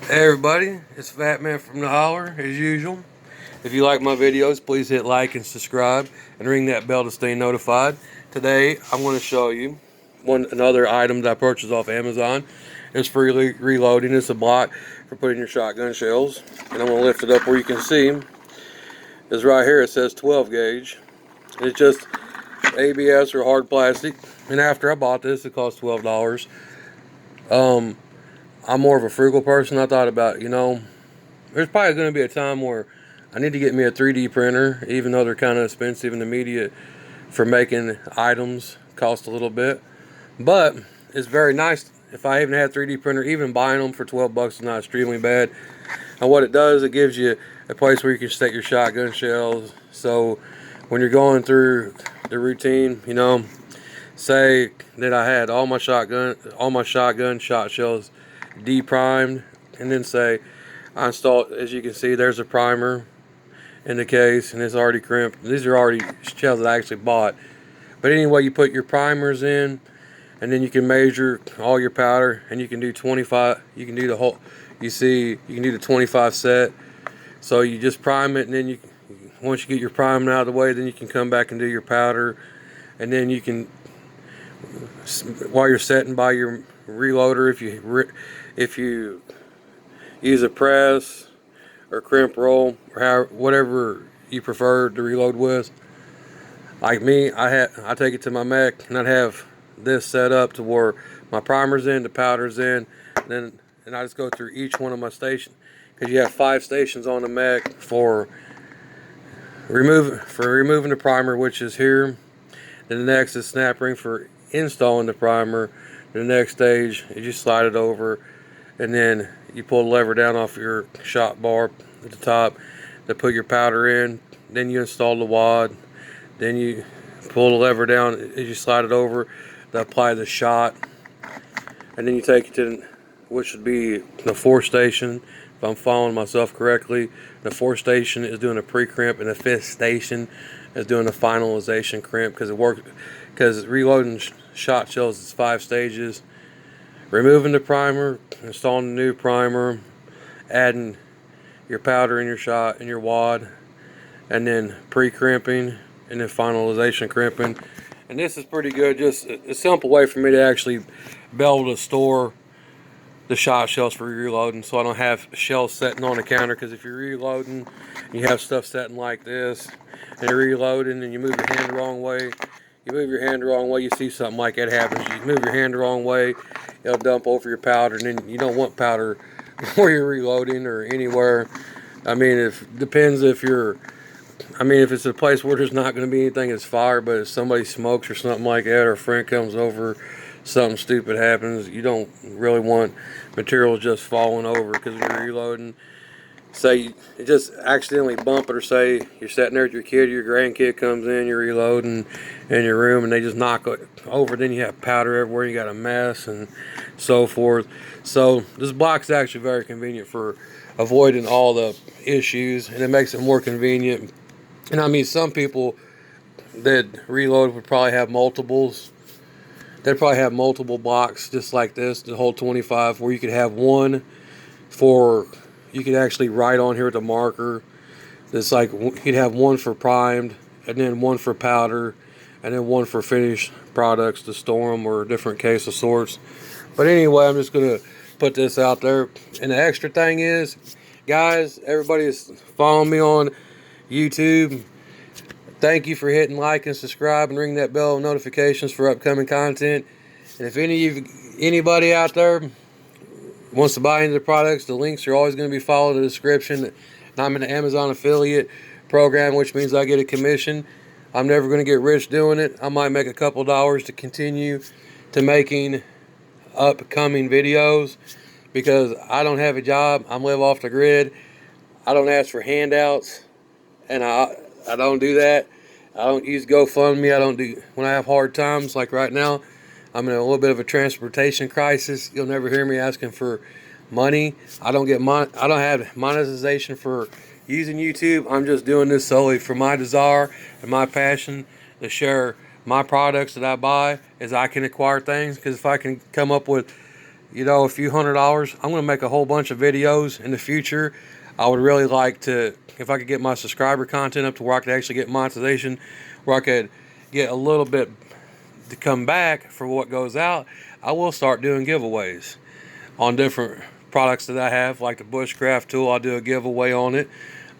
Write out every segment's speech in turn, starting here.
Hey everybody, it's Fat Man from the Holler as usual. If you like my videos, please hit like and subscribe and ring that bell to stay notified. Today I'm going to show you another item that I purchased off Amazon. It's for reloading. It's a block for putting your shotgun shells, and I'm going to lift it up where you can see. It's right here. It says 12 gauge. It's just ABS or hard plastic. And after I bought this, it cost $12. Um, I'm more of a frugal person. I thought about, there's probably going to be a time where I need to get me a 3D printer, even though they're kind of expensive and immediate for making items, cost a little bit. But it's very nice if I even had a 3D printer, even buying them for 12 bucks is not extremely bad. And what it does, it gives you a place where you can stick your shotgun shells. So when you're going through the routine, say that I had all my shotgun shot shells deprimed, and then say I installed, as you can see, there's a primer in the case, and it's already crimped. These are already shells that I actually bought. But anyway, you put your primers in, and then you can measure all your powder, and you can do 25. You can do the whole. You see, you can do the 25 set. So you just prime it, and then once you get your priming out of the way, then you can come back and do your powder, and then you can, while you're setting by your reloader, if you use a press or crimp roll or whatever you prefer to reload with. Like me, I take it to my mech, and I'd have this set up to where my primer's in, the powder's in, and I just go through each one of my stations, because you have 5 stations on the mech for removing the primer, which is here. Then the next is snap ring for installing the primer. The next stage is you slide it over, and then you pull the lever down off your shot bar at the top to put your powder in. Then you install the wad. Then you pull the lever down as you slide it over to apply the shot. And then you take it to, which would be the 4th station, if I'm following myself correctly. The 4th station is doing a pre-crimp, and the 5th station is doing a finalization crimp, because reloading shot shells is 5 stages. Removing the primer, installing the new primer, adding your powder in your shot and your wad, and then pre-crimping, and then finalization crimping. And this is pretty good, just a simple way for me to actually be able to store the shot shells for reloading, so I don't have shells sitting on the counter. Because if you're reloading, you have stuff sitting like this, and you're reloading and you move your hand the wrong way, you see something like that happens. You move your hand the wrong way, it'll dump over your powder, and then you don't want powder where you're reloading or anywhere. I mean, if it's a place where there's not going to be anything that's fire, but if somebody smokes or something like that, or a friend comes over, something stupid happens, you don't really want materials just falling over. Because when you're reloading, say you just accidentally bump it, or say you're sitting there with your kid or your grandkid comes in, you're reloading in your room, and they just knock it over, then you have powder everywhere, you got a mess and so forth. So this block's actually very convenient for avoiding all the issues, and it makes it more convenient. And I mean, some people that reload would probably have multiples. They'd probably have multiple blocks just like this, the whole 25, where you could have one you could actually write on here with a marker. It's like you'd have one for primed, and then one for powder, and then one for finished products to store them, or a different case of sorts. But anyway, I'm just going to put this out there. And the extra thing is, guys, everybody is following me on YouTube. Thank you for hitting like and subscribe and ring that bell of notifications for upcoming content. And if anybody out there wants to buy into the products, the links are always going to be followed in the description. And I'm in the Amazon affiliate program, which means I get a commission. I'm never going to get rich doing it. I might make a couple dollars to continue to making upcoming videos, because I don't have a job. I live off the grid. I don't ask for handouts, and I don't do that. I don't use GoFundMe. When I have hard times like right now, I'm in a little bit of a transportation crisis. You'll never hear me asking for money. I don't have monetization for using YouTube. I'm just doing this solely for my desire and my passion to share my products that I buy, as I can acquire things. Because if I can come up with you know, a few $100s. I'm going to make a whole bunch of videos in the future. I would really like to, if I could get my subscriber content up to where I could actually get monetization, where I could get a little bit to come back for what goes out, I will start doing giveaways on different products that I have, like the bushcraft tool. I'll do a giveaway on it,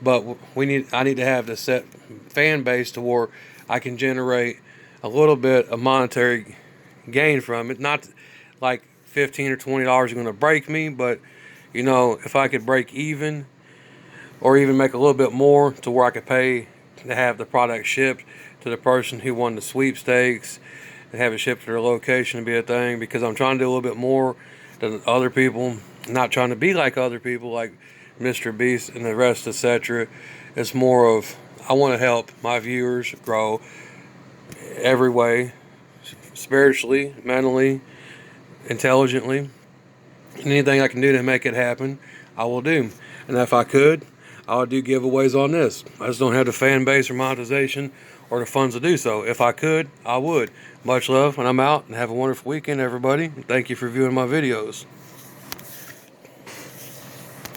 but I need to have the set fan base to where I can generate a little bit of monetary gain from it. Not like $15 or $20 are going to break me, but you know, if I could break even or even make a little bit more to where I could pay to have the product shipped to the person who won the sweepstakes and have it shipped to their location, to be a thing, because I'm trying to do a little bit more than other people. I'm not trying to be like other people like Mr. Beast and the rest, etc. It's more of, I want to help my viewers grow every way, spiritually, mentally, intelligently. Anything I can do to make it happen, I will do. And if I could, I would do giveaways on this. I just don't have the fan base or monetization or the funds to do so. If I could, I would. Much love, and I'm out, and have a wonderful weekend, everybody. Thank you for viewing my videos.